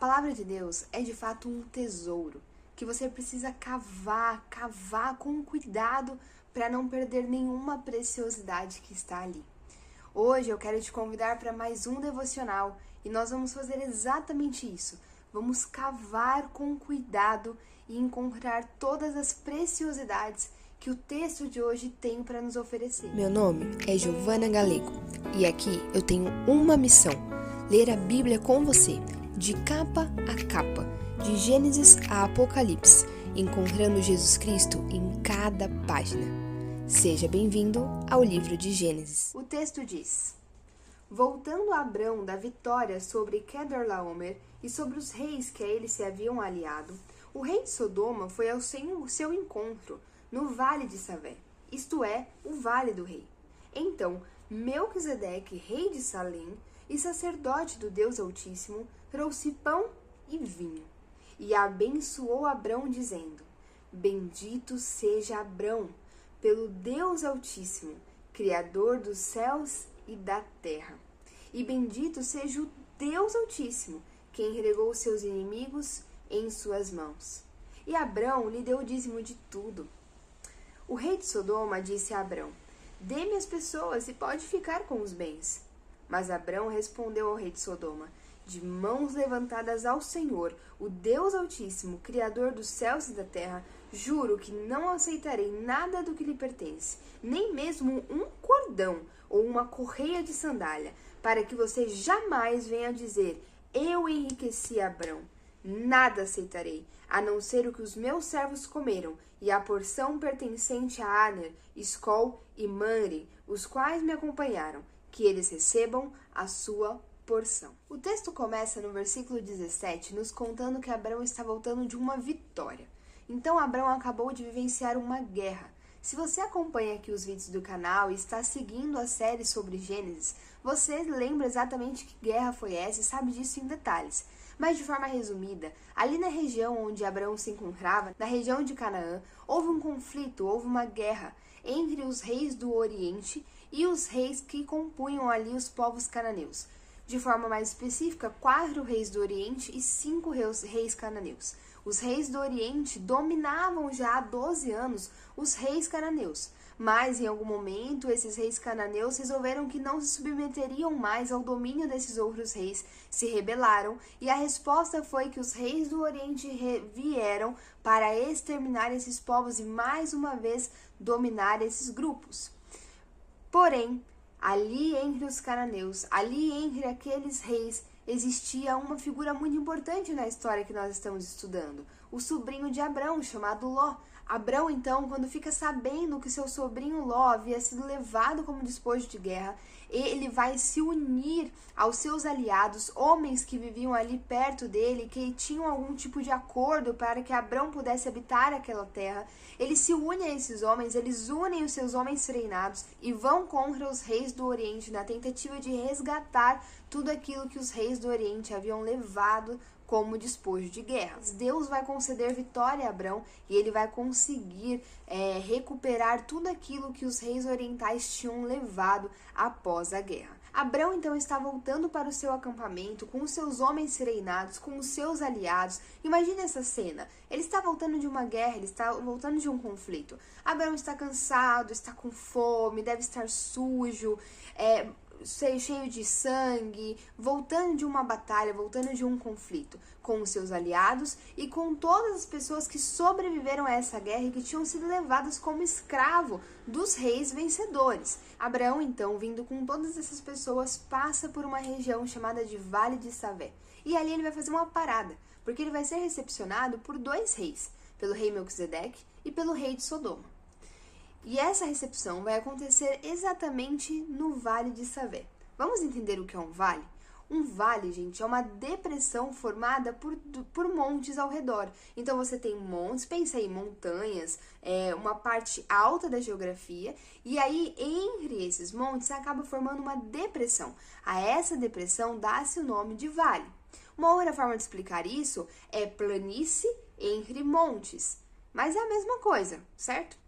palavra de Deus é de fato um tesouro que você precisa cavar com cuidado para não perder nenhuma preciosidade que está ali. Hoje eu quero te convidar para mais um devocional e nós vamos fazer exatamente isso. Vamos cavar com cuidado e encontrar todas as preciosidades que o texto de hoje tem para nos oferecer. Meu nome é Giovana Galego e aqui eu tenho uma missão: ler a Bíblia com você, de capa a capa, de Gênesis a Apocalipse, encontrando Jesus Cristo em cada página. Seja bem-vindo ao livro de Gênesis. O texto diz: Voltando Abrão da vitória sobre Quedorlaomer e sobre os reis que a ele se haviam aliado, o rei de Sodoma foi ao seu encontro no vale de Savé, isto é, o vale do rei. Então Melquisedeque, rei de Salém e sacerdote do Deus Altíssimo, trouxe pão e vinho, e abençoou Abrão, dizendo: Bendito seja Abrão pelo Deus Altíssimo, Criador dos céus e da terra. E bendito seja o Deus Altíssimo, quem entregou seus inimigos em suas mãos. E Abrão lhe deu o dízimo de tudo. O rei de Sodoma disse a Abrão: Dê-me as pessoas e pode ficar com os bens. Mas Abrão respondeu ao rei de Sodoma: De mãos levantadas ao Senhor, o Deus Altíssimo, Criador dos céus e da terra, juro que não aceitarei nada do que lhe pertence, nem mesmo um cordão ou uma correia de sandália, para que você jamais venha dizer: Eu enriqueci Abrão. Nada aceitarei, a não ser o que os meus servos comeram, e a porção pertencente a Aner, Escol e Manre, os quais me acompanharam, que eles recebam a sua porção. O texto começa no versículo 17, nos contando que Abrão está voltando de uma vitória. Então Abrão acabou de vivenciar uma guerra. Se você acompanha aqui os vídeos do canal e está seguindo a série sobre Gênesis, você lembra exatamente que guerra foi essa e sabe disso em detalhes. Mas de forma resumida, ali na região onde Abrão se encontrava, na região de Canaã, houve um conflito, houve uma guerra entre os reis do Oriente e os reis que compunham ali os povos cananeus. De forma mais específica, 4 reis do Oriente e 5 reis cananeus. Os reis do Oriente dominavam já há 12 anos os reis cananeus, mas em algum momento esses reis cananeus resolveram que não se submeteriam mais ao domínio desses outros reis, se rebelaram, e a resposta foi que os reis do Oriente vieram para exterminar esses povos e mais uma vez dominar esses grupos. Porém, ali entre os cananeus, ali entre aqueles reis, existia uma figura muito importante na história que nós estamos estudando, o sobrinho de Abrão, chamado Ló. Abrão, então, quando fica sabendo que seu sobrinho Ló havia sido levado como despojo de guerra, ele vai se unir aos seus aliados, homens que viviam ali perto dele, que tinham algum tipo de acordo para que Abrão pudesse habitar aquela terra. Ele se une a esses homens, eles unem os seus homens treinados e vão contra os reis do Oriente na tentativa de resgatar tudo aquilo que os reis do Oriente haviam levado como despojo de guerra. Deus vai conceder vitória a Abrão e ele vai conseguir recuperar tudo aquilo que os reis orientais tinham levado após a guerra. Abrão então está voltando para o seu acampamento com os seus homens treinados, com os seus aliados. Imagine essa cena. Ele está voltando de uma guerra, ele está voltando de um conflito. Abrão está cansado, está com fome, deve estar sujo, cheio de sangue, voltando de uma batalha, voltando de um conflito, com os seus aliados e com todas as pessoas que sobreviveram a essa guerra e que tinham sido levadas como escravo dos reis vencedores. Abraão, então, vindo com todas essas pessoas, passa por uma região chamada de Vale de Savé. E ali ele vai fazer uma parada, porque ele vai ser recepcionado por 2 reis, pelo rei Melquisedeque e pelo rei de Sodoma. E essa recepção vai acontecer exatamente no Vale de Savé. Vamos entender o que é um vale? Um vale, gente, é uma depressão formada por montes ao redor. Então você tem montes, pensa aí, montanhas, uma parte alta da geografia, e aí entre esses montes acaba formando uma depressão. A essa depressão dá-se o nome de vale. Uma outra forma de explicar isso é planície entre montes, mas é a mesma coisa, certo?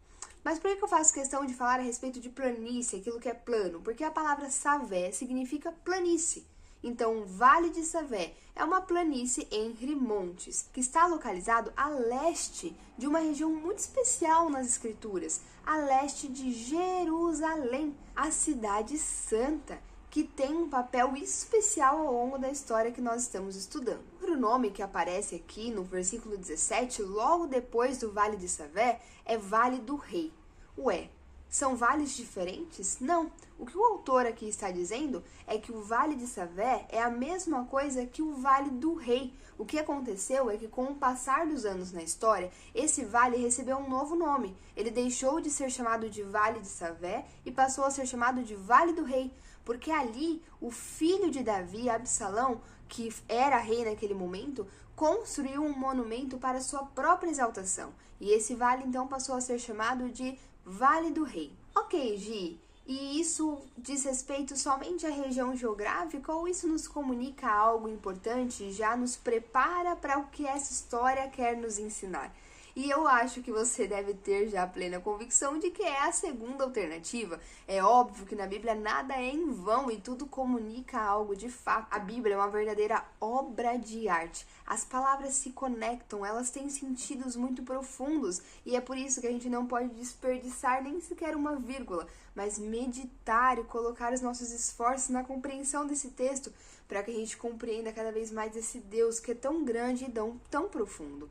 Mas por que eu faço questão de falar a respeito de planície, aquilo que é plano? Porque a palavra Savé significa planície. Então, o Vale de Savé é uma planície entre montes, que está localizado a leste de uma região muito especial nas Escrituras, a leste de Jerusalém, a cidade santa, que tem um papel especial ao longo da história que nós estamos estudando. O nome que aparece aqui no versículo 17, logo depois do Vale de Savé, é Vale do Rei. Ué, são vales diferentes? Não. O que o autor aqui está dizendo é que o Vale de Savé é a mesma coisa que o Vale do Rei. O que aconteceu é que, com o passar dos anos na história, esse vale recebeu um novo nome. Ele deixou de ser chamado de Vale de Savé e passou a ser chamado de Vale do Rei, porque ali o filho de Davi, Absalão, que era rei naquele momento, construiu um monumento para sua própria exaltação. E esse vale então passou a ser chamado de Vale do Rei. Ok, Gi, e isso diz respeito somente à região geográfica ou isso nos comunica algo importante e já nos prepara para o que essa história quer nos ensinar? E eu acho que você deve ter já plena convicção de que é a segunda alternativa. É óbvio que na Bíblia nada é em vão e tudo comunica algo de fato. A Bíblia é uma verdadeira obra de arte. As palavras se conectam, elas têm sentidos muito profundos e é por isso que a gente não pode desperdiçar nem sequer uma vírgula, mas meditar e colocar os nossos esforços na compreensão desse texto para que a gente compreenda cada vez mais esse Deus que é tão grande e tão profundo.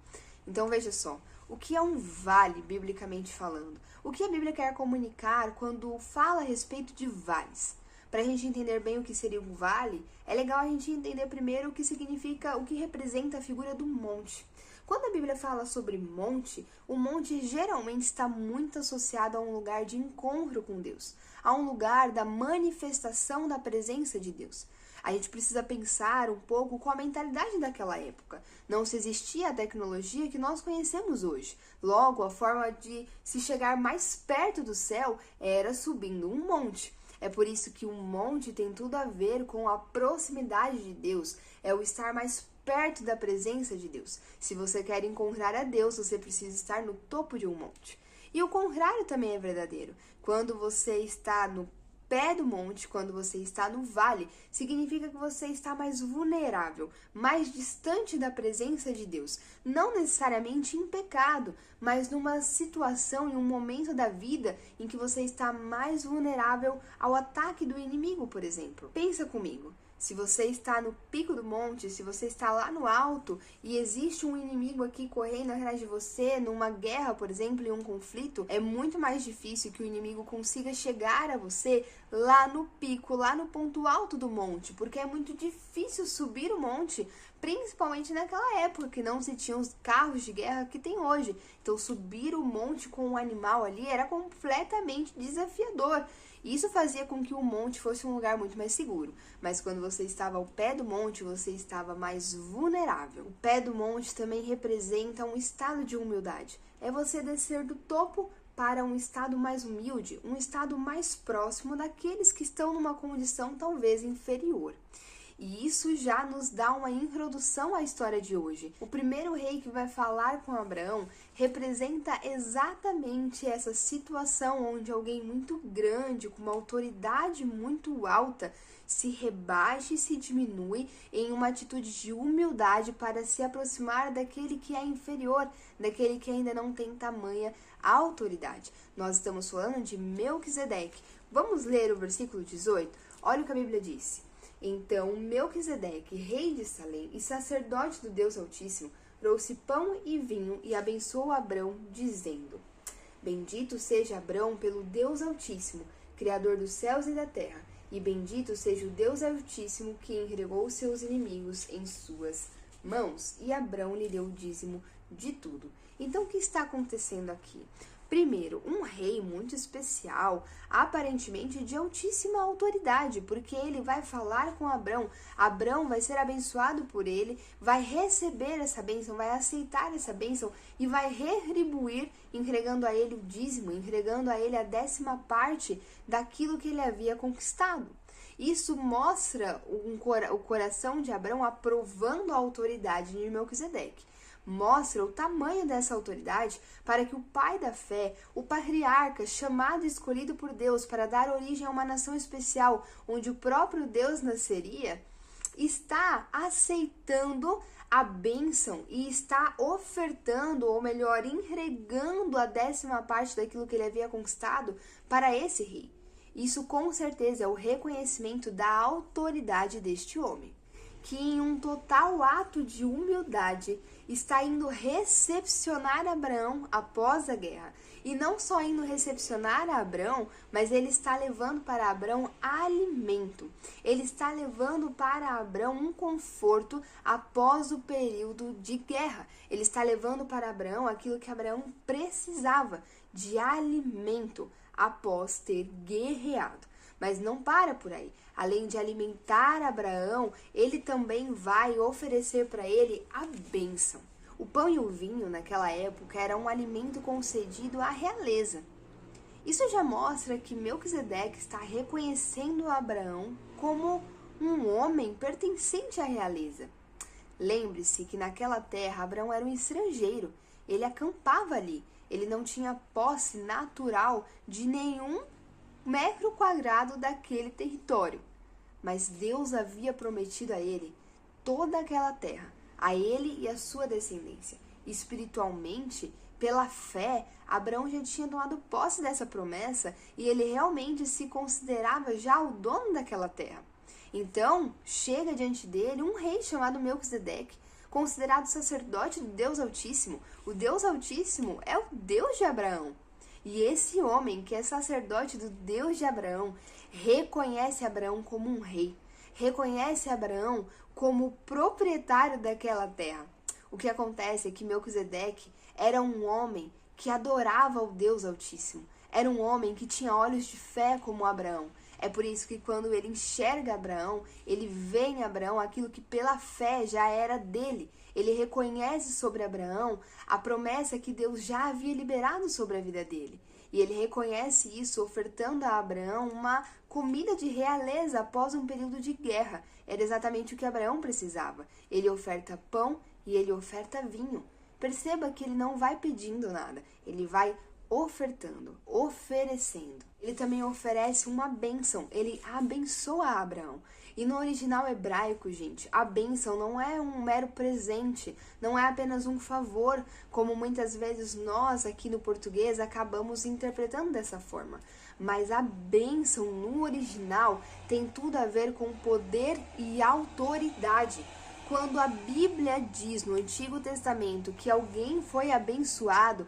Então veja só, o que é um vale, biblicamente falando? O que a Bíblia quer comunicar quando fala a respeito de vales? Para a gente entender bem o que seria um vale, é legal a gente entender primeiro o que significa, o que representa a figura do monte. Quando a Bíblia fala sobre monte, o monte geralmente está muito associado a um lugar de encontro com Deus, a um lugar da manifestação da presença de Deus. A gente precisa pensar um pouco com a mentalidade daquela época. Não se existia a tecnologia que nós conhecemos hoje. Logo, a forma de se chegar mais perto do céu era subindo um monte. É por isso que um monte tem tudo a ver com a proximidade de Deus. É o estar mais perto da presença de Deus. Se você quer encontrar a Deus, você precisa estar no topo de um monte. E o contrário também é verdadeiro. Quando você está no pé do monte, quando você está no vale, significa que você está mais vulnerável, mais distante da presença de Deus. Não necessariamente em pecado, mas numa situação, em um momento da vida em que você está mais vulnerável ao ataque do inimigo, por exemplo. Pensa comigo. Se você está no pico do monte, se você está lá no alto e existe um inimigo aqui correndo atrás de você, numa guerra, por exemplo, em um conflito, é muito mais difícil que o inimigo consiga chegar a você lá no pico, lá no ponto alto do monte, porque é muito difícil subir o monte, principalmente naquela época que não se tinham os carros de guerra que tem hoje. Então, subir o monte com um animal ali era completamente desafiador. Isso fazia com que o monte fosse um lugar muito mais seguro. Mas quando você estava ao pé do monte, você estava mais vulnerável. O pé do monte também representa um estado de humildade. É você descer do topo para um estado mais humilde, um estado mais próximo daqueles que estão numa condição talvez inferior. E isso já nos dá uma introdução à história de hoje. O primeiro rei que vai falar com Abraão representa exatamente essa situação onde alguém muito grande, com uma autoridade muito alta, se rebaixa e se diminui em uma atitude de humildade para se aproximar daquele que é inferior, daquele que ainda não tem tamanha autoridade. Nós estamos falando de Melquisedeque. Vamos ler o versículo 18? Olha o que a Bíblia disse. Então Melquisedeque, rei de Salém e sacerdote do Deus Altíssimo, trouxe pão e vinho e abençoou Abrão, dizendo: Bendito seja Abrão pelo Deus Altíssimo, Criador dos céus e da terra, e bendito seja o Deus Altíssimo que entregou seus inimigos em suas mãos. E Abrão lhe deu o dízimo de tudo. Então, o que está acontecendo aqui? Primeiro, um rei muito especial, aparentemente de altíssima autoridade, porque ele vai falar com Abrão. Abrão vai ser abençoado por ele, vai receber essa bênção, vai aceitar essa bênção e vai retribuir, entregando a ele o dízimo, entregando a ele a 10ª parte daquilo que ele havia conquistado. Isso mostra o coração de Abrão aprovando a autoridade de Melquisedeque. Mostra o tamanho dessa autoridade para que o pai da fé, o patriarca, chamado e escolhido por Deus para dar origem a uma nação especial, onde o próprio Deus nasceria, está aceitando a bênção e está ofertando, ou melhor, entregando a 10ª parte daquilo que ele havia conquistado para esse rei. Isso com certeza é o reconhecimento da autoridade deste homem, que em um total ato de humildade está indo recepcionar Abraão após a guerra. E não só indo recepcionar a Abraão, mas ele está levando para Abraão alimento. Ele está levando para Abraão um conforto após o período de guerra. Ele está levando para Abraão aquilo que Abraão precisava, de alimento, após ter guerreado. Mas não para por aí. Além de alimentar Abraão, ele também vai oferecer para ele a bênção. O pão e o vinho, naquela época, era um alimento concedido à realeza. Isso já mostra que Melquisedeque está reconhecendo Abraão como um homem pertencente à realeza. Lembre-se que naquela terra Abraão era um estrangeiro. Ele acampava ali. Ele não tinha posse natural de nenhum metro quadrado daquele território. Mas Deus havia prometido a ele toda aquela terra, a ele e a sua descendência. Espiritualmente, pela fé, Abraão já tinha tomado posse dessa promessa e ele realmente se considerava já o dono daquela terra. Então, chega diante dele um rei chamado Melquisedeque, considerado sacerdote do Deus Altíssimo. O Deus Altíssimo é o Deus de Abraão. E esse homem, que é sacerdote do Deus de Abraão, reconhece Abraão como um rei, reconhece Abraão como proprietário daquela terra. O que acontece é que Melquisedeque era um homem que adorava o Deus Altíssimo, era um homem que tinha olhos de fé como Abraão. É por isso que quando ele enxerga Abraão, ele vê em Abraão aquilo que pela fé já era dele. Ele reconhece sobre Abraão a promessa que Deus já havia liberado sobre a vida dele. E ele reconhece isso ofertando a Abraão uma comida de realeza após um período de guerra. Era exatamente o que Abraão precisava. Ele oferta pão e ele oferta vinho. Perceba que ele não vai pedindo nada, ele vai ofertando, oferecendo. Ele também oferece uma bênção, ele abençoa Abraão. E no original hebraico, gente, a bênção não é um mero presente, não é apenas um favor, como muitas vezes nós aqui no português acabamos interpretando dessa forma. Mas a bênção no original tem tudo a ver com poder e autoridade. Quando a Bíblia diz no Antigo Testamento que alguém foi abençoado,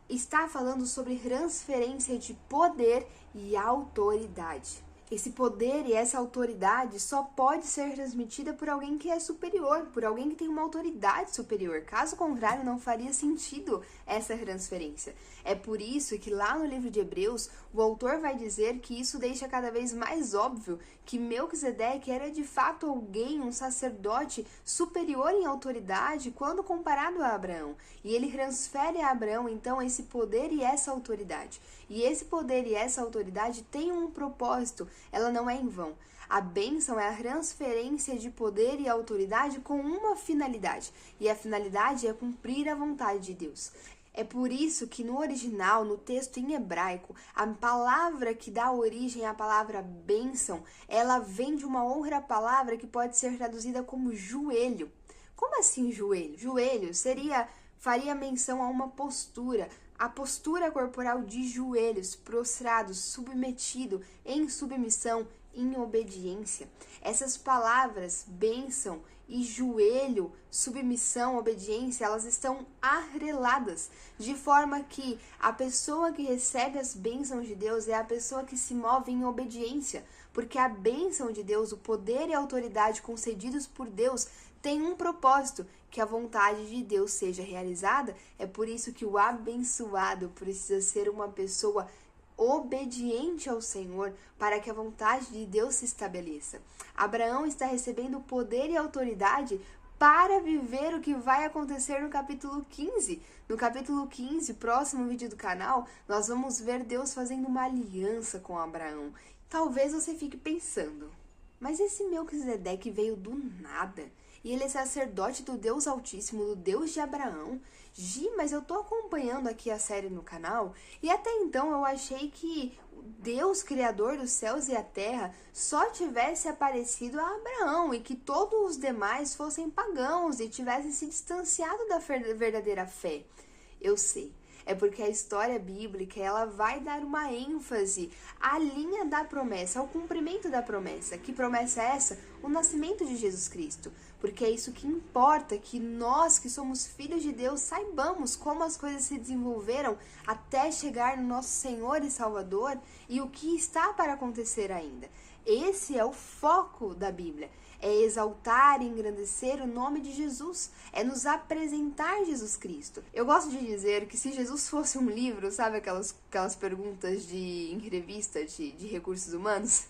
está falando sobre transferência de poder e autoridade. Esse poder e essa autoridade só pode ser transmitida por alguém que é superior, por alguém que tem uma autoridade superior. Caso contrário, não faria sentido essa transferência. É por isso que lá no livro de Hebreus, o autor vai dizer que isso deixa cada vez mais óbvio que Melquisedeque era de fato alguém, um sacerdote superior em autoridade quando comparado a Abraão. E ele transfere a Abraão, então, esse poder e essa autoridade. E esse poder e essa autoridade têm um propósito, ela não é em vão. A bênção é a transferência de poder e autoridade com uma finalidade, e a finalidade é cumprir a vontade de Deus. É por isso que no original, no texto em hebraico, a palavra que dá origem à palavra bênção, ela vem de uma outra palavra que pode ser traduzida como joelho. Como assim joelho? Joelho faria menção a uma postura, a postura corporal de joelhos, prostrados, submetido, em submissão, em obediência. Essas palavras, bênção e joelho, submissão, obediência, elas estão atreladas, de forma que a pessoa que recebe as bênçãos de Deus é a pessoa que se move em obediência, porque a bênção de Deus, o poder e a autoridade concedidos por Deus, tem um propósito, que a vontade de Deus seja realizada. É por isso que o abençoado precisa ser uma pessoa obediente ao Senhor para que a vontade de Deus se estabeleça. Abraão está recebendo poder e autoridade para viver o que vai acontecer no capítulo 15. No capítulo 15, próximo vídeo do canal, nós vamos ver Deus fazendo uma aliança com Abraão. Talvez você fique pensando, mas esse Melquisedeque veio do nada. e ele é sacerdote do Deus Altíssimo, do Deus de Abraão. Gi, mas eu tô acompanhando aqui a série no canal e até então eu achei que Deus, Criador dos céus e a terra, só tivesse aparecido a Abraão e que todos os demais fossem pagãos e tivessem se distanciado da verdadeira fé. Eu sei. É porque a história bíblica, ela vai dar uma ênfase à linha da promessa, ao cumprimento da promessa. Que promessa é essa? O nascimento de Jesus Cristo. Porque é isso que importa, que nós que somos filhos de Deus saibamos como as coisas se desenvolveram até chegar no nosso Senhor e Salvador e o que está para acontecer ainda. Esse é o foco da Bíblia. É exaltar e engrandecer o nome de Jesus, é nos apresentar Jesus Cristo. Eu gosto de dizer que se Jesus fosse um livro, sabe aquelas perguntas em revista de recursos humanos?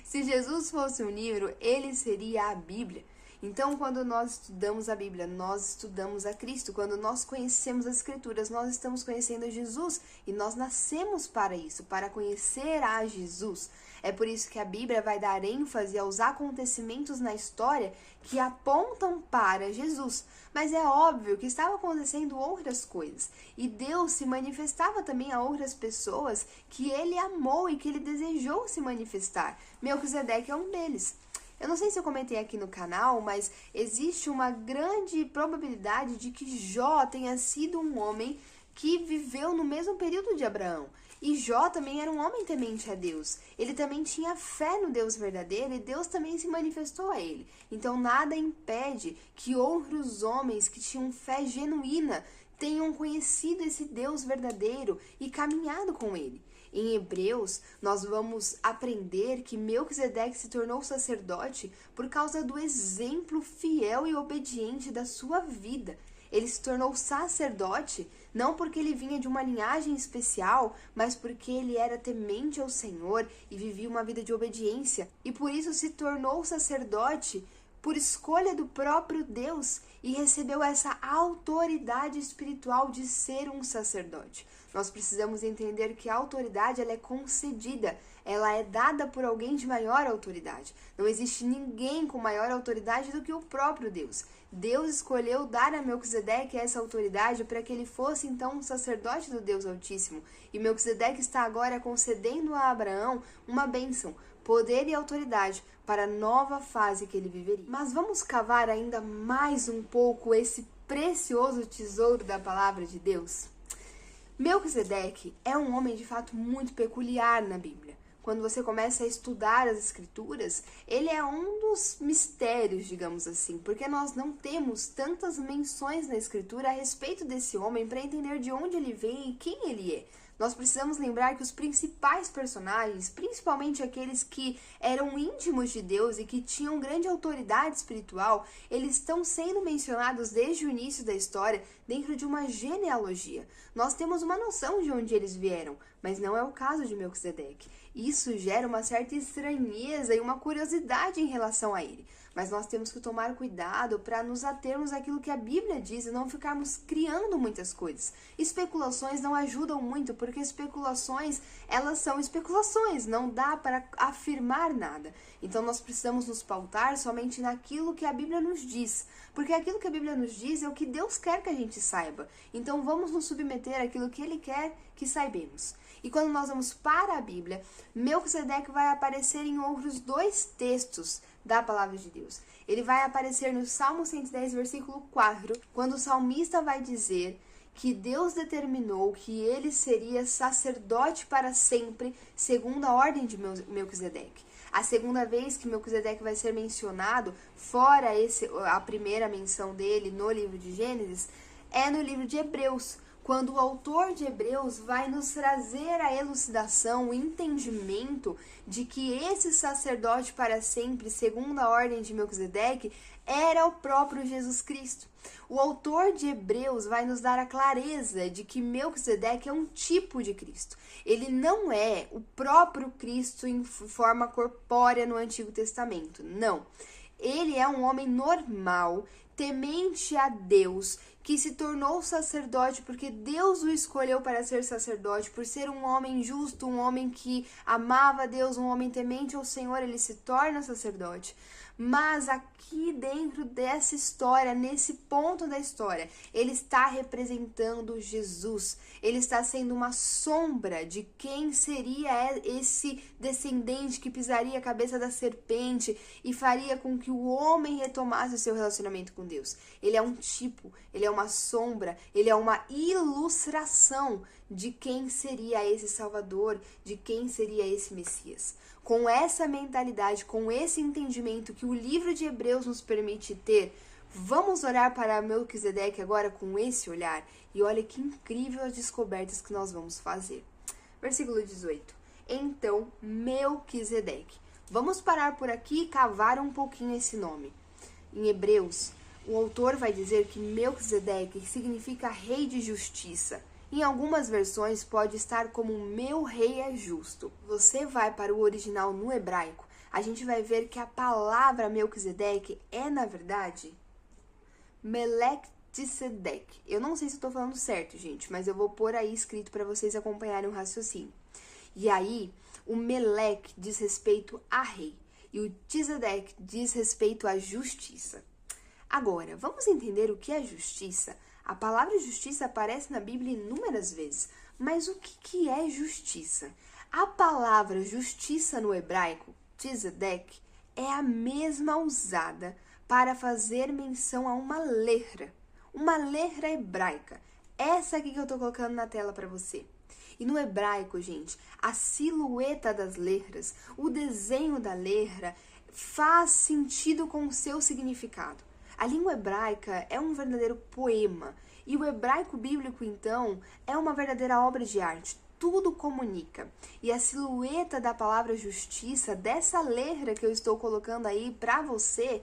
Se Jesus fosse um livro, ele seria a Bíblia. Então, quando nós estudamos a Bíblia, nós estudamos a Cristo. Quando nós conhecemos as Escrituras, nós estamos conhecendo Jesus. E nós nascemos para isso, para conhecer a Jesus. É por isso que a Bíblia vai dar ênfase aos acontecimentos na história que apontam para Jesus. Mas é óbvio que estavam acontecendo outras coisas. E Deus se manifestava também a outras pessoas que ele amou e que ele desejou se manifestar. Melquisedeque é um deles. Eu não sei se eu comentei aqui no canal, mas existe uma grande probabilidade de que Jó tenha sido um homem que viveu no mesmo período de Abraão. E Jó também era um homem temente a Deus. Ele também tinha fé no Deus verdadeiro e Deus também se manifestou a ele. Então nada impede que outros homens que tinham fé genuína tenham conhecido esse Deus verdadeiro e caminhado com ele. Em Hebreus, nós vamos aprender que Melquisedeque se tornou sacerdote por causa do exemplo fiel e obediente da sua vida. Ele se tornou sacerdote não porque ele vinha de uma linhagem especial, mas porque ele era temente ao Senhor e vivia uma vida de obediência. E por isso se tornou sacerdote por escolha do próprio Deus e recebeu essa autoridade espiritual de ser um sacerdote. Nós precisamos entender que a autoridade ela é concedida, ela é dada por alguém de maior autoridade. Não existe ninguém com maior autoridade do que o próprio Deus. Deus escolheu dar a Melquisedeque essa autoridade para que ele fosse então um sacerdote do Deus Altíssimo. E Melquisedeque está agora concedendo a Abraão uma bênção, poder e autoridade para a nova fase que ele viveria. Mas vamos cavar ainda mais um pouco esse precioso tesouro da palavra de Deus? Melquisedeque é um homem de fato muito peculiar na Bíblia. Quando você começa a estudar as Escrituras, ele é um dos mistérios, digamos assim, porque nós não temos tantas menções na Escritura a respeito desse homem para entender de onde ele vem e quem ele é. Nós precisamos lembrar que os principais personagens, principalmente aqueles que eram íntimos de Deus e que tinham grande autoridade espiritual, eles estão sendo mencionados desde o início da história dentro de uma genealogia. Nós temos uma noção de onde eles vieram, mas não é o caso de Melquisedeque. Isso gera uma certa estranheza e uma curiosidade em relação a ele. Mas nós temos que tomar cuidado para nos atermos àquilo que a Bíblia diz e não ficarmos criando muitas coisas. Especulações não ajudam muito, porque especulações, elas são especulações, não dá para afirmar nada. Então nós precisamos nos pautar somente naquilo que a Bíblia nos diz, porque aquilo que a Bíblia nos diz é o que Deus quer que a gente saiba. Então vamos nos submeter àquilo que Ele quer que saibamos. E quando nós vamos para a Bíblia, Melquisedeque vai aparecer em outros dois textos da palavra de Deus. Ele vai aparecer no Salmo 110, versículo 4, quando o salmista vai dizer que Deus determinou que ele seria sacerdote para sempre, segundo a ordem de Melquisedeque. A segunda vez que Melquisedeque vai ser mencionado, fora a primeira menção dele no livro de Gênesis, é no livro de Hebreus, quando o autor de Hebreus vai nos trazer a elucidação, o entendimento de que esse sacerdote para sempre, segundo a ordem de Melquisedeque, era o próprio Jesus Cristo. O autor de Hebreus vai nos dar a clareza de que Melquisedeque é um tipo de Cristo. Ele não é o próprio Cristo em forma corpórea no Antigo Testamento, não. Ele é um homem normal, temente a Deus, que se tornou sacerdote porque Deus o escolheu para ser sacerdote, por ser um homem justo, um homem que amava a Deus, um homem temente ao Senhor, ele se torna sacerdote. Mas aqui dentro dessa história, nesse ponto da história, ele está representando Jesus. Ele está sendo uma sombra de quem seria esse descendente que pisaria a cabeça da serpente e faria com que o homem retomasse o seu relacionamento com Deus. Ele é um tipo, ele é uma sombra, ele é uma ilustração de quem seria esse Salvador, de quem seria esse Messias. Com essa mentalidade, com esse entendimento que o livro de Hebreus nos permite ter, vamos orar para Melquisedeque agora com esse olhar. E olha que incrível as descobertas que nós vamos fazer. Versículo 18. Então, Melquisedeque. Vamos parar por aqui e cavar um pouquinho esse nome. Em Hebreus, o autor vai dizer que Melquisedeque significa rei de justiça. Em algumas versões pode estar como meu rei é justo. Você vai para o original no hebraico, a gente vai ver que a palavra Melquisedeque é, na verdade, Melquisedeque. Eu não sei se estou falando certo, gente, mas eu vou pôr aí escrito para vocês acompanharem o raciocínio. E aí, o Meleque diz respeito a rei e o Tzedek diz respeito à justiça. Agora, vamos entender o que é justiça? A palavra justiça aparece na Bíblia inúmeras vezes, mas o que é justiça? A palavra justiça no hebraico, tzedek, é a mesma usada para fazer menção a uma letra hebraica. Essa aqui que eu estou colocando na tela para você. E no hebraico, gente, a silhueta das letras, o desenho da letra faz sentido com o seu significado. A língua hebraica é um verdadeiro poema, e o hebraico bíblico, então, é uma verdadeira obra de arte. Tudo comunica. E a silhueta da palavra justiça, dessa letra que eu estou colocando aí para você,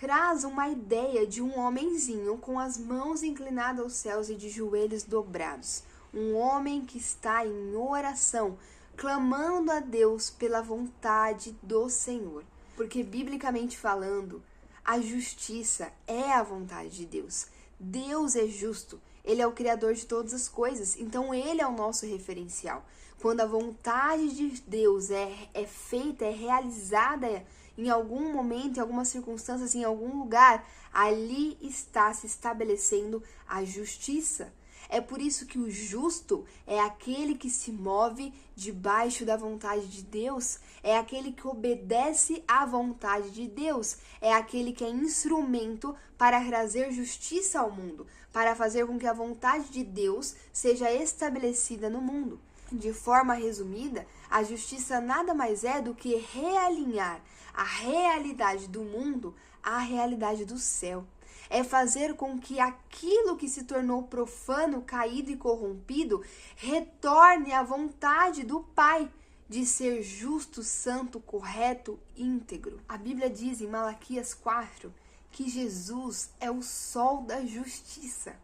traz uma ideia de um homenzinho com as mãos inclinadas aos céus e de joelhos dobrados. Um homem que está em oração, clamando a Deus pela vontade do Senhor. Porque, biblicamente falando, a justiça é a vontade de Deus. Deus é justo. Ele é o Criador de todas as coisas. Então, Ele é o nosso referencial. Quando a vontade de Deus é feita, é realizada em algum momento, em algumas circunstâncias, em algum lugar, ali está se estabelecendo a justiça. É por isso que o justo é aquele que se move debaixo da vontade de Deus, é aquele que obedece à vontade de Deus, é aquele que é instrumento para trazer justiça ao mundo, para fazer com que a vontade de Deus seja estabelecida no mundo. De forma resumida, a justiça nada mais é do que realinhar a realidade do mundo à realidade do céu. É fazer com que aquilo que se tornou profano, caído e corrompido retorne à vontade do Pai de ser justo, santo, correto, íntegro. A Bíblia diz em Malaquias 4 que Jesus é o sol da justiça.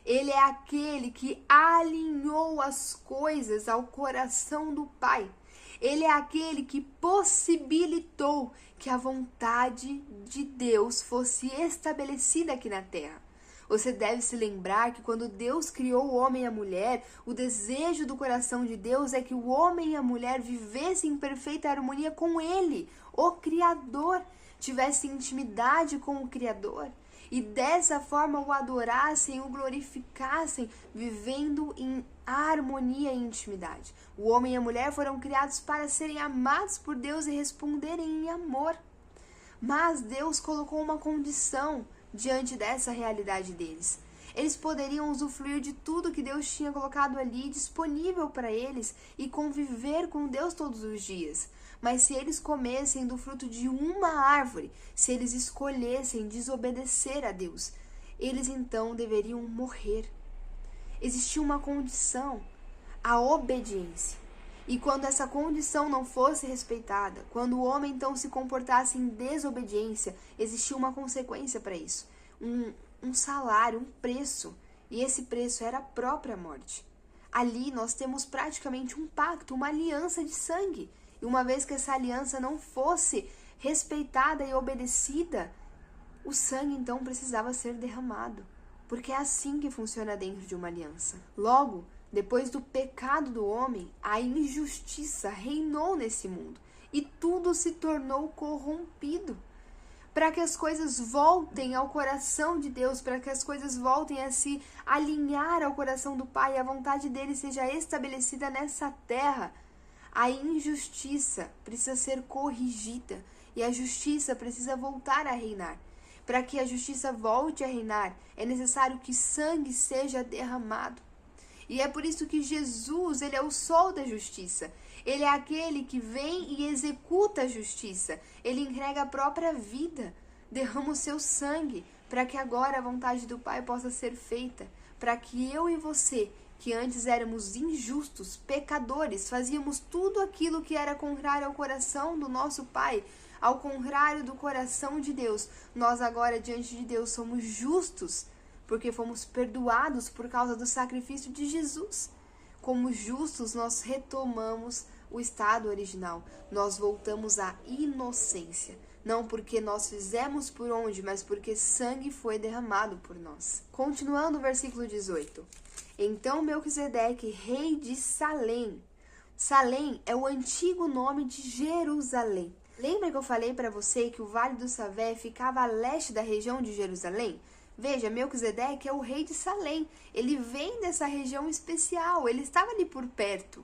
Ele é aquele que alinhou as coisas ao coração do Pai. Ele é aquele que possibilitou que a vontade de Deus fosse estabelecida aqui na terra. Você deve se lembrar que quando Deus criou o homem e a mulher, o desejo do coração de Deus é que o homem e a mulher vivessem em perfeita harmonia com Ele, o Criador, tivessem intimidade com o Criador. E dessa forma o adorassem, o glorificassem, vivendo em harmonia e intimidade. O homem e a mulher foram criados para serem amados por Deus e responderem em amor. Mas Deus colocou uma condição diante dessa realidade deles. Eles poderiam usufruir de tudo que Deus tinha colocado ali disponível para eles e conviver com Deus todos os dias. Mas se eles comessem do fruto de uma árvore, se eles escolhessem desobedecer a Deus, eles então deveriam morrer. Existia uma condição, a obediência. E quando essa condição não fosse respeitada, quando o homem então se comportasse em desobediência, existia uma consequência para isso. Um salário, um preço. E esse preço era a própria morte. Ali nós temos praticamente um pacto, uma aliança de sangue. E uma vez que essa aliança não fosse respeitada e obedecida, o sangue então precisava ser derramado. Porque é assim que funciona dentro de uma aliança. Logo, depois do pecado do homem, a injustiça reinou nesse mundo. e tudo se tornou corrompido. Para que as coisas voltem ao coração de Deus, para que as coisas voltem a se alinhar ao coração do Pai, a vontade dele seja estabelecida nessa terra, a injustiça precisa ser corrigida e a justiça precisa voltar a reinar. Para que a justiça volte a reinar, é necessário que sangue seja derramado. E é por isso que Jesus, ele é o sol da justiça. Ele é aquele que vem e executa a justiça. Ele entrega a própria vida, derrama o seu sangue, para que agora a vontade do Pai possa ser feita. Para que eu e você, que antes éramos injustos, pecadores, fazíamos tudo aquilo que era contrário ao coração do nosso Pai, ao contrário do coração de Deus, nós agora diante de Deus somos justos, porque fomos perdoados por causa do sacrifício de Jesus. Como justos, nós retomamos o estado original, nós voltamos à inocência. Não porque nós fizemos por onde, mas porque sangue foi derramado por nós. Continuando o versículo 18. Então Melquisedeque, rei de Salém. Salém é o antigo nome de Jerusalém. Lembra que eu falei para você que o Vale do Savé ficava a leste da região de Jerusalém? Veja, Melquisedeque é o rei de Salém. Ele vem dessa região especial, ele estava ali por perto.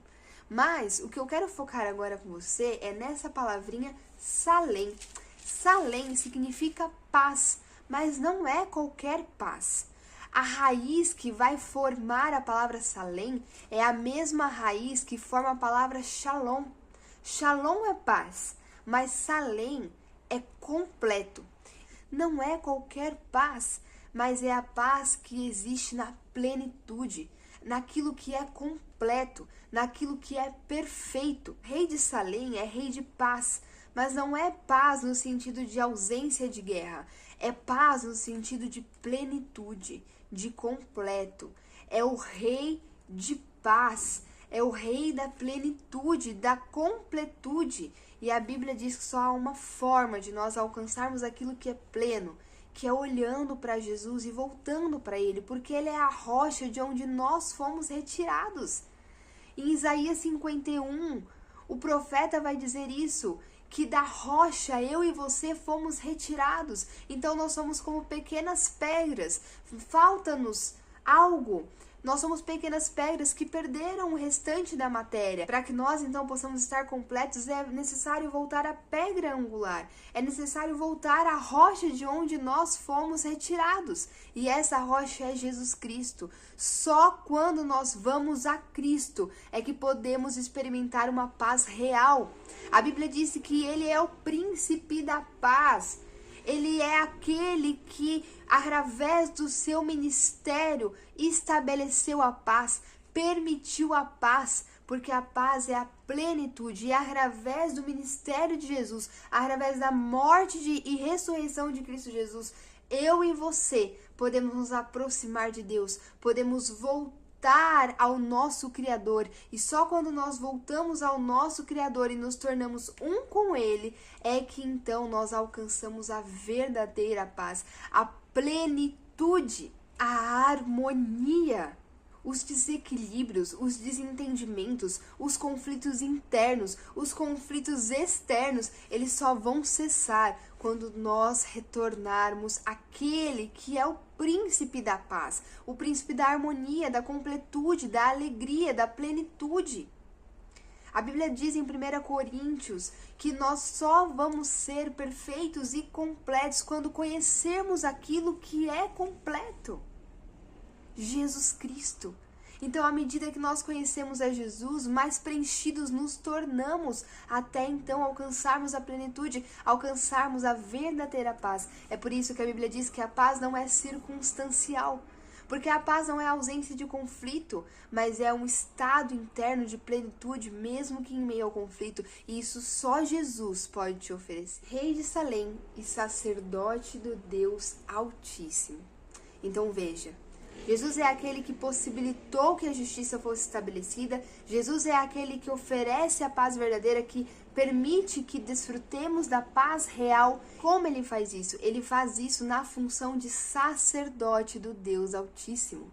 Mas o que eu quero focar agora com você é nessa palavrinha Salém. Salém significa paz, mas não é qualquer paz. A raiz que vai formar a palavra Salém é a mesma raiz que forma a palavra Shalom. Shalom é paz, mas Salém é completo. Não é qualquer paz, mas é a paz que existe na plenitude, naquilo que é completo, naquilo que é perfeito. Rei de Salém é rei de paz, mas não é paz no sentido de ausência de guerra, é paz no sentido de plenitude, de completo. É o rei de paz, é o rei da plenitude, da completude. E a Bíblia diz que só há uma forma de nós alcançarmos aquilo que é pleno, que é olhando para Jesus e voltando para Ele, porque Ele é a rocha de onde nós fomos retirados. Em Isaías 51, o profeta vai dizer isso, que da rocha eu e você fomos retirados. Então nós somos como pequenas pedras, falta-nos algo. Nós somos pequenas pedras que perderam o restante da matéria. Para que nós então possamos estar completos, é necessário voltar à pedra angular. É necessário voltar à rocha de onde nós fomos retirados. E essa rocha é Jesus Cristo. Só quando nós vamos a Cristo é que podemos experimentar uma paz real. A Bíblia diz que Ele é o príncipe da paz. Ele é aquele que, através do seu ministério, estabeleceu a paz, permitiu a paz, porque a paz é a plenitude. E através do ministério de Jesus, através da morte e ressurreição de Cristo Jesus, eu e você podemos nos aproximar de Deus, podemos voltar ao nosso Criador. E só quando nós voltamos ao nosso Criador e nos tornamos um com Ele, é que então nós alcançamos a verdadeira paz, a plenitude, a harmonia. Os desequilíbrios, os desentendimentos, os conflitos internos, os conflitos externos, eles só vão cessar quando nós retornarmos àquele que é o príncipe da paz, o príncipe da harmonia, da completude, da alegria, da plenitude. A Bíblia diz em 1 Coríntios que nós só vamos ser perfeitos e completos quando conhecermos aquilo que é completo. Jesus Cristo. Então, à medida que nós conhecemos a Jesus, mais preenchidos nos tornamos, até então alcançarmos a plenitude, alcançarmos a verdadeira paz. É por isso que a Bíblia diz que a paz não é circunstancial, porque a paz não é a ausência de conflito, mas é um estado interno de plenitude, mesmo que em meio ao conflito, e isso só Jesus pode te oferecer. Rei de Salém e sacerdote do Deus Altíssimo. Então veja, Jesus é aquele que possibilitou que a justiça fosse estabelecida. Jesus é aquele que oferece a paz verdadeira, que permite que desfrutemos da paz real. Como ele faz isso? Ele faz isso na função de sacerdote do Deus Altíssimo.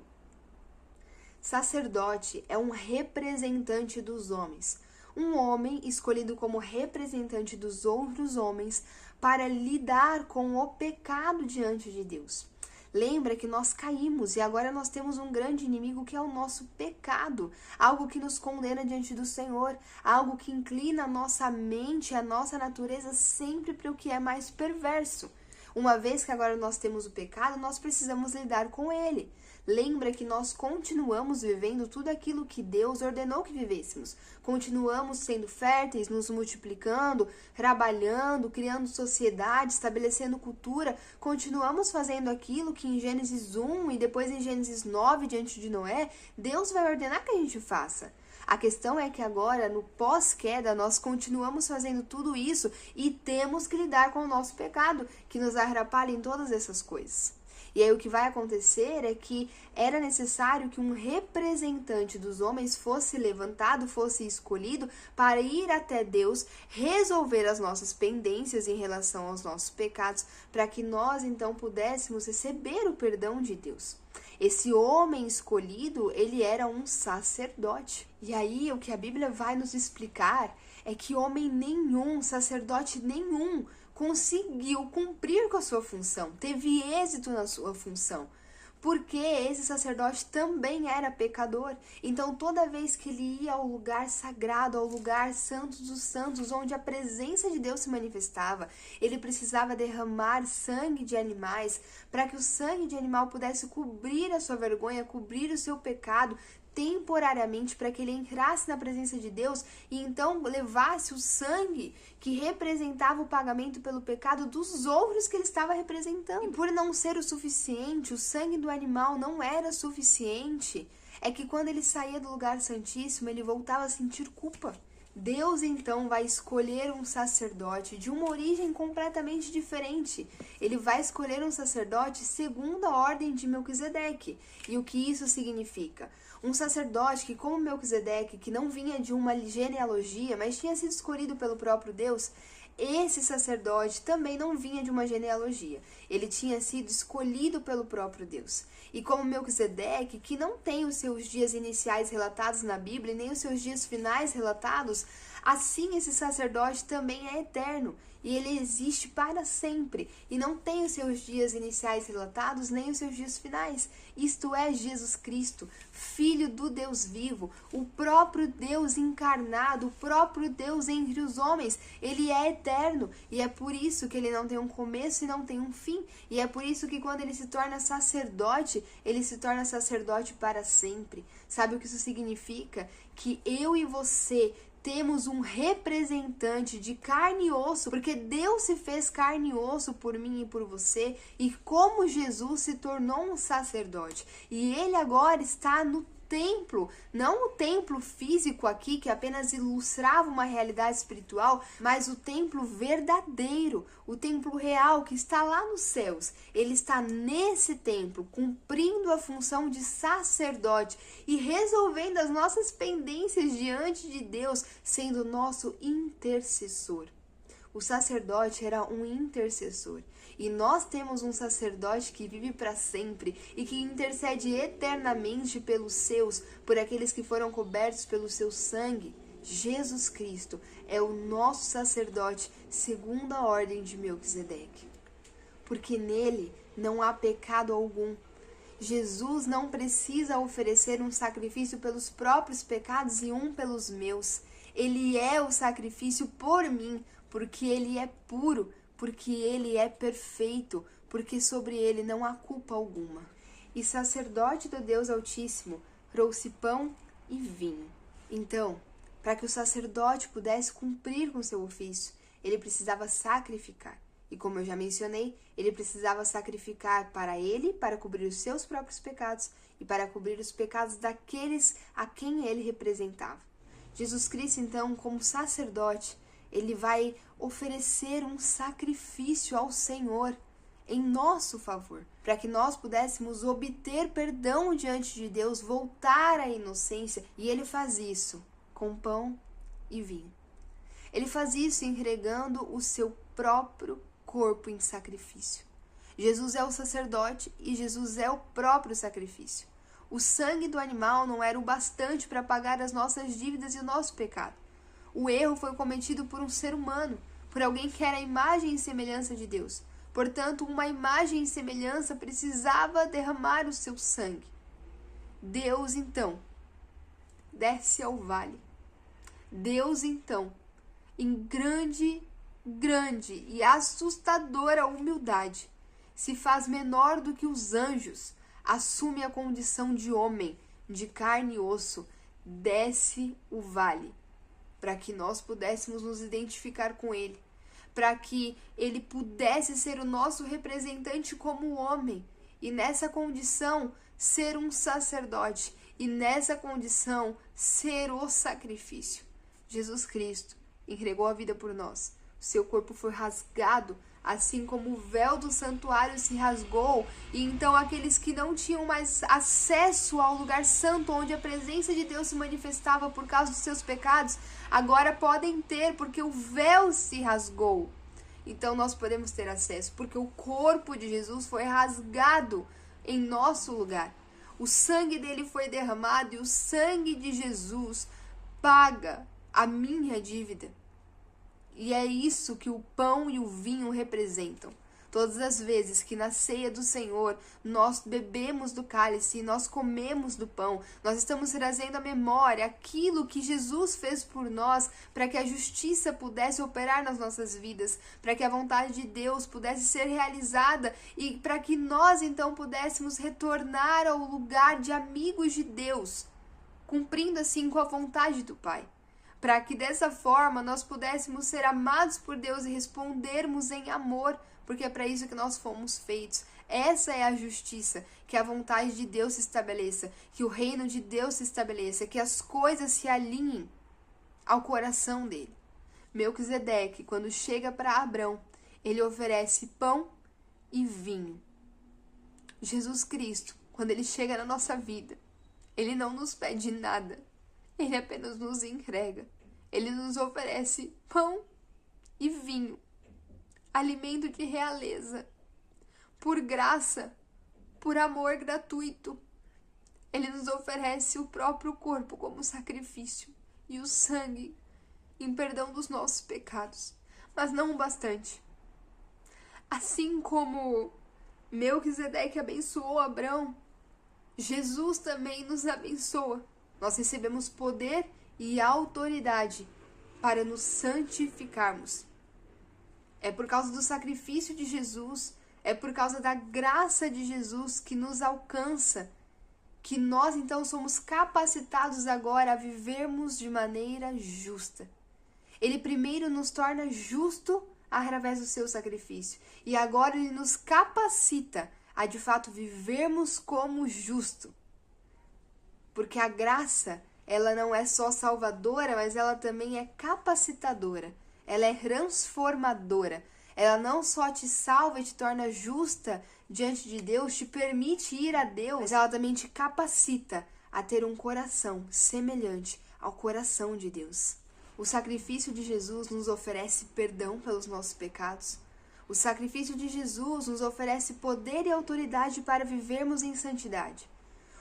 Sacerdote é um representante dos homens. um homem escolhido como representante dos outros homens para lidar com o pecado diante de Deus. Lembra que nós caímos e agora nós temos um grande inimigo que é o nosso pecado, algo que nos condena diante do Senhor, algo que inclina a nossa mente, a nossa natureza sempre para o que é mais perverso. Uma vez que agora nós temos o pecado, nós precisamos lidar com ele. Lembra que nós continuamos vivendo tudo aquilo que Deus ordenou que vivêssemos. Continuamos sendo férteis, nos multiplicando, trabalhando, criando sociedade, estabelecendo cultura. Continuamos fazendo aquilo que em Gênesis 1 e depois em Gênesis 9, diante de Noé, Deus vai ordenar que a gente faça. A questão é que agora, no pós-queda, nós continuamos fazendo tudo isso e temos que lidar com o nosso pecado, que nos atrapalha em todas essas coisas. E aí o que vai acontecer é que era necessário que um representante dos homens fosse levantado, fosse escolhido para ir até Deus, resolver as nossas pendências em relação aos nossos pecados, para que nós então pudéssemos receber o perdão de Deus. Esse homem escolhido, ele era um sacerdote. E aí o que a Bíblia vai nos explicar é que homem nenhum, sacerdote nenhum, conseguiu cumprir com a sua função, teve êxito na sua função, porque esse sacerdote também era pecador. Então toda vez que ele ia ao lugar sagrado, ao lugar santo dos santos, onde a presença de Deus se manifestava, ele precisava derramar sangue de animais, para que o sangue de animal pudesse cobrir a sua vergonha, cobrir o seu pecado, temporariamente, para que ele entrasse na presença de Deus e então levasse o sangue que representava o pagamento pelo pecado dos outros que ele estava representando. E por não ser o suficiente, o sangue do animal não era suficiente, é que quando ele saía do lugar santíssimo, ele voltava a sentir culpa. Deus então vai escolher um sacerdote de uma origem completamente diferente. Ele vai escolher um sacerdote segundo a ordem de Melquisedeque. E o que isso significa? Um sacerdote que, como Melquisedeque, que não vinha de uma genealogia, mas tinha sido escolhido pelo próprio Deus, esse sacerdote também não vinha de uma genealogia. Ele tinha sido escolhido pelo próprio Deus. E como Melquisedeque, que não tem os seus dias iniciais relatados na Bíblia, nem os seus dias finais relatados, assim esse sacerdote também é eterno. E ele existe para sempre. E não tem os seus dias iniciais relatados, nem os seus dias finais. Isto é Jesus Cristo, Filho do Deus vivo, o próprio Deus encarnado, o próprio Deus entre os homens. Ele é eterno. E é por isso que ele não tem um começo e não tem um fim. E é por isso que quando ele se torna sacerdote, ele se torna sacerdote para sempre. Sabe o que isso significa? Que eu e você temos um representante de carne e osso, porque Deus se fez carne e osso por mim e por você, e como Jesus se tornou um sacerdote. E ele agora está no templo, não o templo físico aqui, que apenas ilustrava uma realidade espiritual, mas o templo verdadeiro, o templo real que está lá nos céus. Ele está nesse templo, cumprindo a função de sacerdote e resolvendo as nossas pendências diante de Deus, sendo nosso intercessor. O sacerdote era um intercessor. E nós temos um sacerdote que vive para sempre e que intercede eternamente pelos seus, por aqueles que foram cobertos pelo seu sangue. Jesus Cristo é o nosso sacerdote segundo a ordem de Melquisedeque. Porque nele não há pecado algum. Jesus não precisa oferecer um sacrifício pelos próprios pecados e um pelos meus. Ele é o sacrifício por mim, porque ele é puro, porque ele é perfeito, porque sobre ele não há culpa alguma. E sacerdote do Deus Altíssimo trouxe pão e vinho. Então, para que o sacerdote pudesse cumprir com seu ofício, ele precisava sacrificar. E como eu já mencionei, ele precisava sacrificar para ele, para cobrir os seus próprios pecados e para cobrir os pecados daqueles a quem ele representava. Jesus Cristo, então, como sacerdote, ele vai oferecer um sacrifício ao Senhor em nosso favor, para que nós pudéssemos obter perdão diante de Deus, voltar à inocência. E ele faz isso com pão e vinho. Ele faz isso entregando o seu próprio corpo em sacrifício. Jesus é o sacerdote e Jesus é o próprio sacrifício. O sangue do animal não era o bastante para pagar as nossas dívidas e o nosso pecado. O erro foi cometido por um ser humano, por alguém que era a imagem e semelhança de Deus. Portanto, uma imagem e semelhança precisava derramar o seu sangue. Deus, então, desce ao vale. Deus, então, em grande e assustadora humildade, se faz menor do que os anjos, assume a condição de homem, de carne e osso, desce o vale, para que nós pudéssemos nos identificar com ele, para que ele pudesse ser o nosso representante como homem, e nessa condição ser um sacerdote, e nessa condição ser o sacrifício. Jesus Cristo entregou a vida por nós. O seu corpo foi rasgado, assim como o véu do santuário se rasgou, e então aqueles que não tinham mais acesso ao lugar santo, onde a presença de Deus se manifestava por causa dos seus pecados, agora podem ter, porque o véu se rasgou. Então nós podemos ter acesso, porque o corpo de Jesus foi rasgado em nosso lugar. O sangue dele foi derramado, e o sangue de Jesus paga a minha dívida. E é isso que o pão e o vinho representam. Todas as vezes que na ceia do Senhor nós bebemos do cálice e nós comemos do pão, nós estamos trazendo à memória aquilo que Jesus fez por nós, para que a justiça pudesse operar nas nossas vidas, para que a vontade de Deus pudesse ser realizada e para que nós então pudéssemos retornar ao lugar de amigos de Deus, cumprindo assim com a vontade do Pai. Para que dessa forma nós pudéssemos ser amados por Deus e respondermos em amor, porque é para isso que nós fomos feitos. Essa é a justiça, que a vontade de Deus se estabeleça, que o reino de Deus se estabeleça, que as coisas se alinhem ao coração dele. Melquisedeque, quando chega para Abrão, ele oferece pão e vinho. Jesus Cristo, quando ele chega na nossa vida, ele não nos pede nada. Ele apenas nos entrega. Ele nos oferece pão e vinho, alimento de realeza, por graça, por amor gratuito. Ele nos oferece o próprio corpo como sacrifício e o sangue em perdão dos nossos pecados. Mas não o bastante. Assim como Melquisedeque abençoou Abrão, Jesus também nos abençoa. Nós recebemos poder e autoridade para nos santificarmos. É por causa do sacrifício de Jesus, é por causa da graça de Jesus que nos alcança, que nós então somos capacitados agora a vivermos de maneira justa. Ele primeiro nos torna justo através do seu sacrifício, e agora ele nos capacita a de fato vivermos como justo. Porque a graça, ela não é só salvadora, mas ela também é capacitadora. Ela é transformadora. Ela não só te salva e te torna justa diante de Deus, te permite ir a Deus, mas ela também te capacita a ter um coração semelhante ao coração de Deus. O sacrifício de Jesus nos oferece perdão pelos nossos pecados. O sacrifício de Jesus nos oferece poder e autoridade para vivermos em santidade.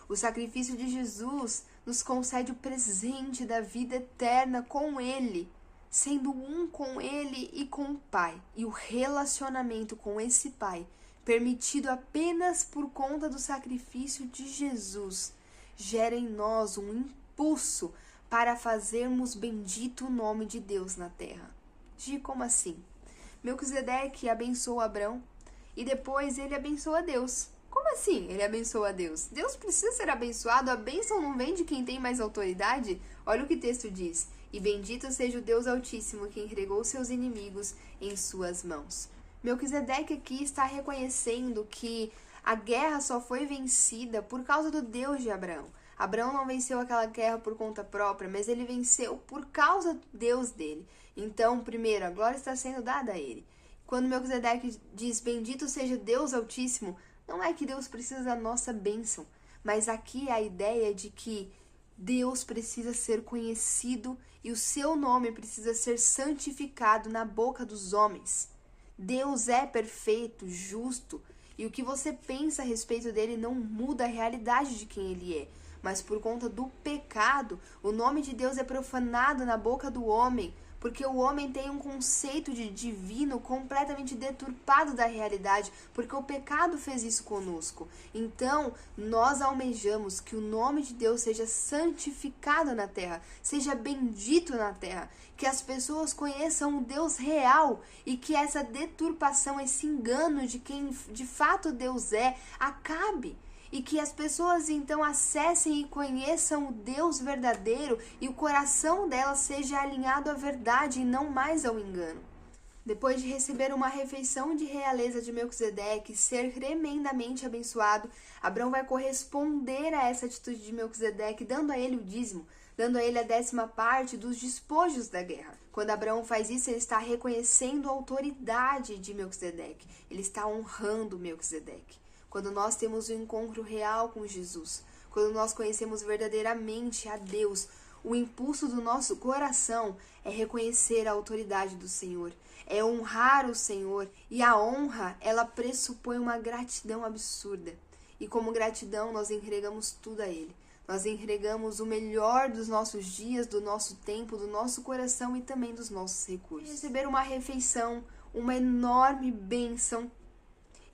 O sacrifício de Jesus nos concede o presente da vida eterna com Ele, sendo um com Ele e com o Pai. E o relacionamento com esse Pai, permitido apenas por conta do sacrifício de Jesus, gera em nós um impulso para fazermos bendito o nome de Deus na terra. Gi, como assim? Melquisedeque abençoou Abrão e depois ele abençoa Deus. Como assim ele abençoa a Deus? Deus precisa ser abençoado, a bênção não vem de quem tem mais autoridade? Olha o que o texto diz. E bendito seja o Deus Altíssimo que entregou seus inimigos em suas mãos. Melquisedeque aqui está reconhecendo que a guerra só foi vencida por causa do Deus de Abraão. Abraão não venceu aquela guerra por conta própria, mas ele venceu por causa do Deus dele. Então, primeiro, a glória está sendo dada a ele. Quando Melquisedeque diz, bendito seja Deus Altíssimo, não é que Deus precisa da nossa bênção, mas aqui é a ideia de que Deus precisa ser conhecido e o seu nome precisa ser santificado na boca dos homens. Deus é perfeito, justo, e o que você pensa a respeito dele não muda a realidade de quem ele é. mas por conta do pecado, o nome de Deus é profanado na boca do homem, porque o homem tem um conceito de divino completamente deturpado da realidade, porque o pecado fez isso conosco. Então, nós almejamos que o nome de Deus seja santificado na terra, seja bendito na terra, que as pessoas conheçam o Deus real e que essa deturpação, esse engano de quem de fato Deus é, acabe. E que as pessoas então acessem e conheçam o Deus verdadeiro e o coração delas seja alinhado à verdade e não mais ao engano. Depois de receber uma refeição de realeza de Melquisedeque e ser tremendamente abençoado, Abrão vai corresponder a essa atitude de Melquisedeque, dando a ele o dízimo, dando a ele a 10ª parte dos despojos da guerra. Quando Abrão faz isso, ele está reconhecendo a autoridade de Melquisedeque, ele está honrando Melquisedeque. Quando nós temos um encontro real com Jesus, quando nós conhecemos verdadeiramente a Deus, o impulso do nosso coração é reconhecer a autoridade do Senhor, é honrar o Senhor, e a honra, ela pressupõe uma gratidão absurda. E como gratidão, nós entregamos tudo a Ele. Nós entregamos o melhor dos nossos dias, do nosso tempo, do nosso coração e também dos nossos recursos. Receber uma refeição, uma enorme bênção,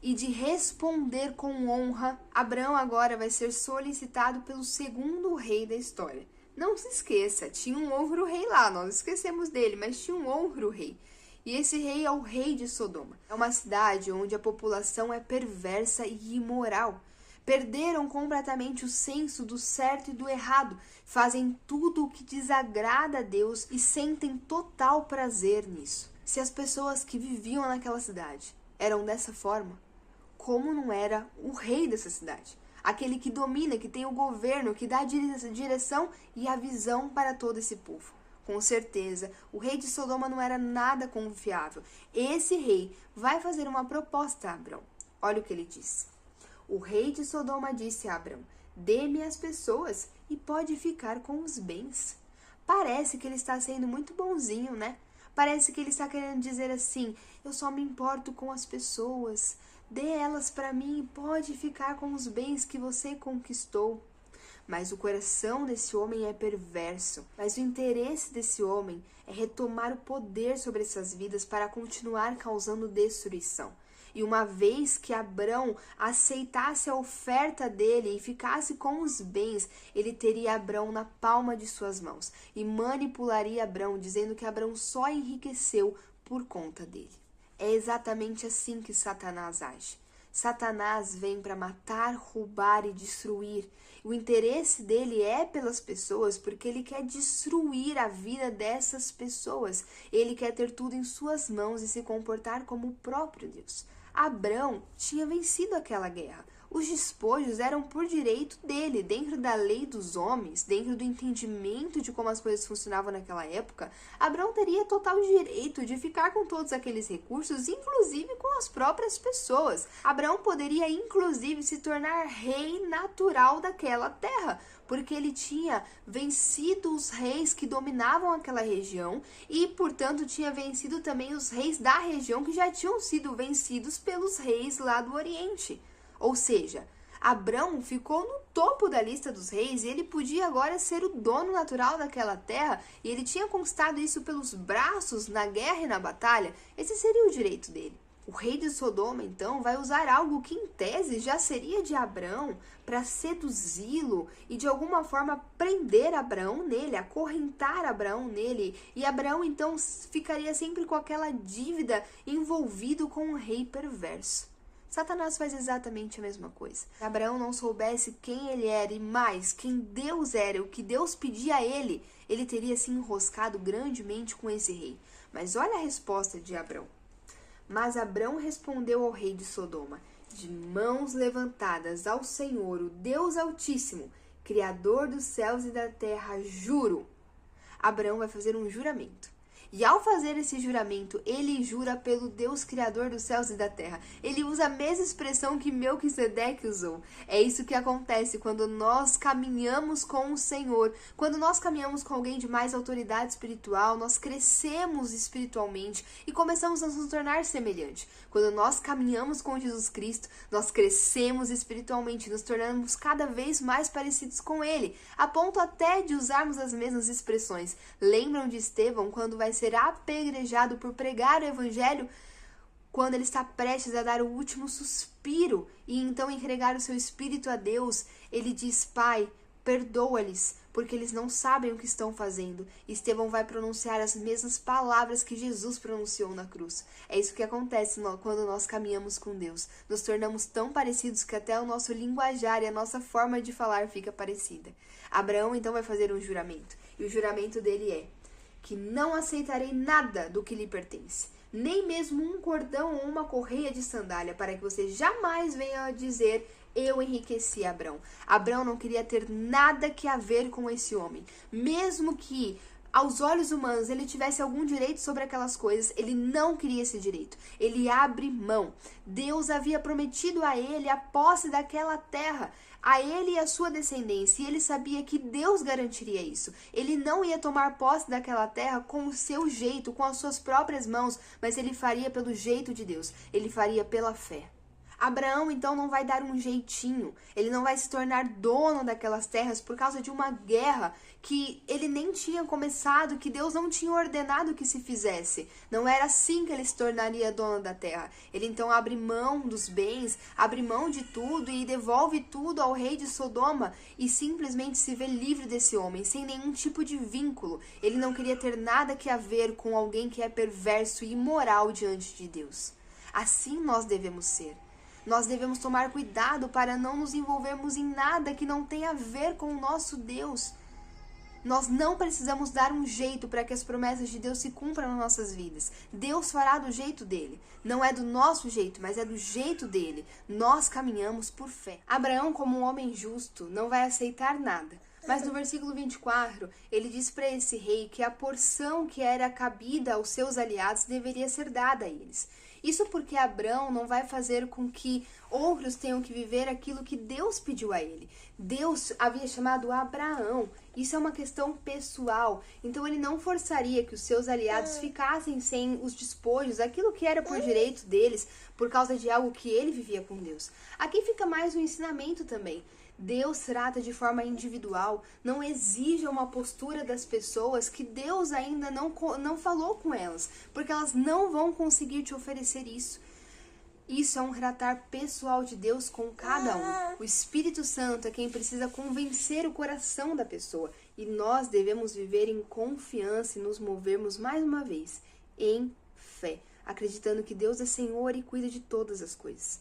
e de responder com honra, Abrão agora vai ser solicitado pelo segundo rei da história. Não se esqueça, tinha um outro rei lá, nós esquecemos dele, mas tinha um outro rei. E esse rei é o rei de Sodoma. É uma cidade onde a população é perversa e imoral. Perderam completamente o senso do certo e do errado, fazem tudo o que desagrada a Deus e sentem total prazer nisso. Se as pessoas que viviam naquela cidade eram dessa forma, como não era o rei dessa cidade? Aquele que domina, que tem o governo, que dá a direção e a visão para todo esse povo. Com certeza, o rei de Sodoma não era nada confiável. Esse rei vai fazer uma proposta a Abrão. Olha o que ele diz. O rei de Sodoma disse a Abrão: dê-me as pessoas e pode ficar com os bens. Parece que ele está sendo muito bonzinho, né? Parece que ele está querendo dizer assim: eu só me importo com as pessoas. Dê elas para mim e pode ficar com os bens que você conquistou. Mas o coração desse homem é perverso. Mas o interesse desse homem é retomar o poder sobre essas vidas para continuar causando destruição. E uma vez que Abrão aceitasse a oferta dele e ficasse com os bens, ele teria Abrão na palma de suas mãos e manipularia Abrão, dizendo que Abrão só enriqueceu por conta dele. É exatamente assim que Satanás age. Satanás vem para matar, roubar e destruir. O interesse dele é pelas pessoas porque ele quer destruir a vida dessas pessoas. Ele quer ter tudo em suas mãos e se comportar como o próprio Deus. Abrão tinha vencido aquela guerra. Os despojos eram por direito dele, dentro da lei dos homens, dentro do entendimento de como as coisas funcionavam naquela época. Abrão teria total direito de ficar com todos aqueles recursos, inclusive com as próprias pessoas. Abrão poderia, inclusive, se tornar rei natural daquela terra, porque ele tinha vencido os reis que dominavam aquela região e, portanto, tinha vencido também os reis da região que já tinham sido vencidos pelos reis lá do Oriente. Ou seja, Abrão ficou no topo da lista dos reis e ele podia agora ser o dono natural daquela terra e ele tinha conquistado isso pelos braços na guerra e na batalha. Esse seria o direito dele. O rei de Sodoma, então, vai usar algo que, em tese, já seria de Abrão para seduzi-lo e, de alguma forma, prender Abrão nele, acorrentar Abrão nele. E Abrão, então, ficaria sempre com aquela dívida envolvido com um rei perverso. Satanás faz exatamente a mesma coisa. Se Abraão não soubesse quem ele era e mais, quem Deus era, o que Deus pedia a ele, ele teria se enroscado grandemente com esse rei. Mas olha a resposta de Abrão. Mas Abrão respondeu ao rei de Sodoma: de mãos levantadas ao Senhor, o Deus Altíssimo, Criador dos céus e da terra, juro. Abrão vai fazer um juramento. E ao fazer esse juramento, ele jura pelo Deus Criador dos céus e da terra. Ele usa a mesma expressão que Melquisedeque usou. É isso que acontece quando nós caminhamos com o Senhor. Quando nós caminhamos com alguém de mais autoridade espiritual, nós crescemos espiritualmente e começamos a nos tornar semelhante. Quando nós caminhamos com Jesus Cristo, nós crescemos espiritualmente, nos tornamos cada vez mais parecidos com Ele, a ponto até de usarmos as mesmas expressões. Lembram de Estevão quando vai ser apedrejado por pregar o Evangelho? Quando ele está prestes a dar o último suspiro e então entregar o seu espírito a Deus, ele diz: Pai, perdoa-lhes, porque eles não sabem o que estão fazendo. Estevão vai pronunciar as mesmas palavras que Jesus pronunciou na cruz. É isso que acontece quando nós caminhamos com Deus. Nos tornamos tão parecidos que até o nosso linguajar e a nossa forma de falar fica parecida. Abraão então vai fazer um juramento. E o juramento dele é que não aceitarei nada do que lhe pertence, nem mesmo um cordão ou uma correia de sandália, para que você jamais venha a dizer: eu enriqueci Abrão. Abrão não queria ter nada que a ver com esse homem. Mesmo que aos olhos humanos ele tivesse algum direito sobre aquelas coisas, ele não queria esse direito. Ele abre mão. Deus havia prometido a ele a posse daquela terra, a ele e a sua descendência, e ele sabia que Deus garantiria isso. Ele não ia tomar posse daquela terra com o seu jeito, com as suas próprias mãos, mas ele faria pelo jeito de Deus. Ele faria pela fé. Abraão, então, não vai dar um jeitinho. Ele não vai se tornar dono daquelas terras por causa de uma guerra que ele nem tinha começado, que Deus não tinha ordenado que se fizesse. Não era assim que ele se tornaria dono da terra. Ele, então, abre mão dos bens, abre mão de tudo e devolve tudo ao rei de Sodoma e simplesmente se vê livre desse homem, sem nenhum tipo de vínculo. Ele não queria ter nada que a ver com alguém que é perverso e imoral diante de Deus. Assim nós devemos ser. Nós devemos tomar cuidado para não nos envolvermos em nada que não tenha a ver com o nosso Deus. Nós não precisamos dar um jeito para que as promessas de Deus se cumpram nas nossas vidas. Deus fará do jeito dele. Não é do nosso jeito, mas é do jeito dele. Nós caminhamos por fé. Abraão, como um homem justo, não vai aceitar nada. Mas no versículo 24, ele diz para esse rei que a porção que era cabida aos seus aliados deveria ser dada a eles. Isso porque Abrão não vai fazer com que outros tenham que viver aquilo que Deus pediu a ele. Deus havia chamado Abraão. Isso é uma questão pessoal. Então ele não forçaria que os seus aliados ficassem sem os despojos, aquilo que era por direito deles, por causa de algo que ele vivia com Deus. Aqui fica mais um ensinamento também. Deus trata de forma individual, não exija uma postura das pessoas que Deus ainda não falou com elas, porque elas não vão conseguir te oferecer isso. Isso é um tratar pessoal de Deus com cada um. O Espírito Santo é quem precisa convencer o coração da pessoa, e nós devemos viver em confiança e nos movermos mais uma vez em fé, acreditando que Deus é Senhor e cuida de todas as coisas.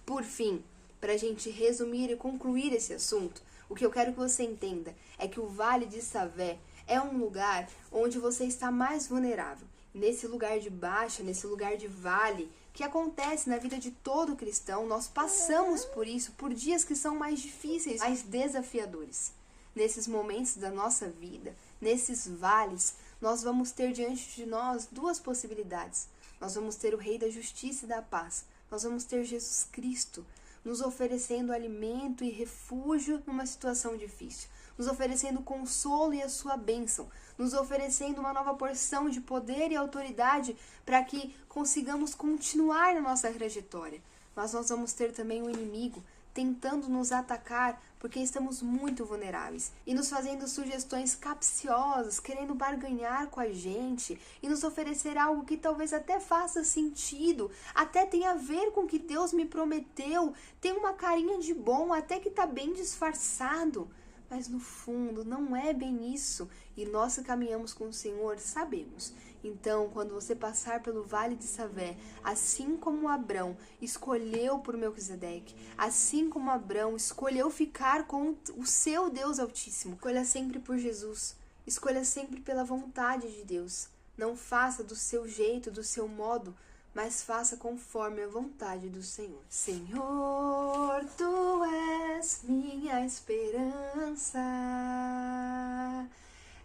Por fim, para a gente resumir e concluir esse assunto, o que eu quero que você entenda é que o Vale de Savé é um lugar onde você está mais vulnerável. Nesse lugar de baixa, nesse lugar de vale, que acontece na vida de todo cristão, nós passamos por isso, por dias que são mais difíceis, mais desafiadores. Nesses momentos da nossa vida, nesses vales, nós vamos ter diante de nós duas possibilidades. Nós vamos ter o Rei da Justiça e da Paz. Nós vamos ter Jesus Cristo nos oferecendo alimento e refúgio numa situação difícil, nos oferecendo consolo e a sua bênção, nos oferecendo uma nova porção de poder e autoridade para que consigamos continuar na nossa trajetória. Mas nós vamos ter também um inimigo tentando nos atacar porque estamos muito vulneráveis e nos fazendo sugestões capciosas, querendo barganhar com a gente e nos oferecer algo que talvez até faça sentido, até tenha a ver com o que Deus me prometeu, tem uma carinha de bom, até que está bem disfarçado. Mas no fundo não é bem isso, e nós que caminhamos com o Senhor sabemos. Então, quando você passar pelo Vale de Savé, assim como Abrão escolheu por Melquisedeque, assim como Abrão escolheu ficar com o seu Deus Altíssimo, escolha sempre por Jesus, escolha sempre pela vontade de Deus. Não faça do seu jeito, do seu modo, mas faça conforme a vontade do Senhor. Senhor, Tu és minha esperança,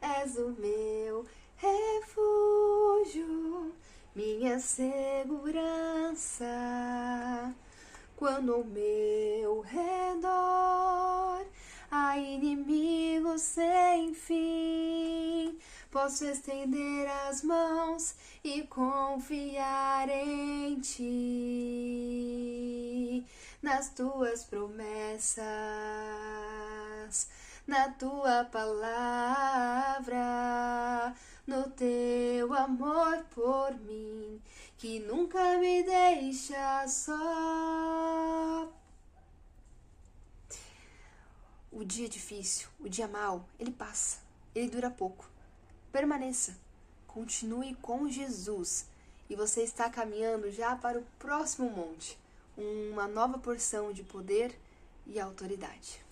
és o meu refúgio minha segurança. Quando ao meu redor há inimigos sem fim, posso estender as mãos e confiar em ti, nas tuas promessas, na tua palavra, no teu amor por mim, que nunca me deixa só. O dia difícil, o dia mau, ele passa, ele dura pouco. Permaneça, continue com Jesus e você está caminhando já para o próximo monte, uma nova porção de poder e autoridade.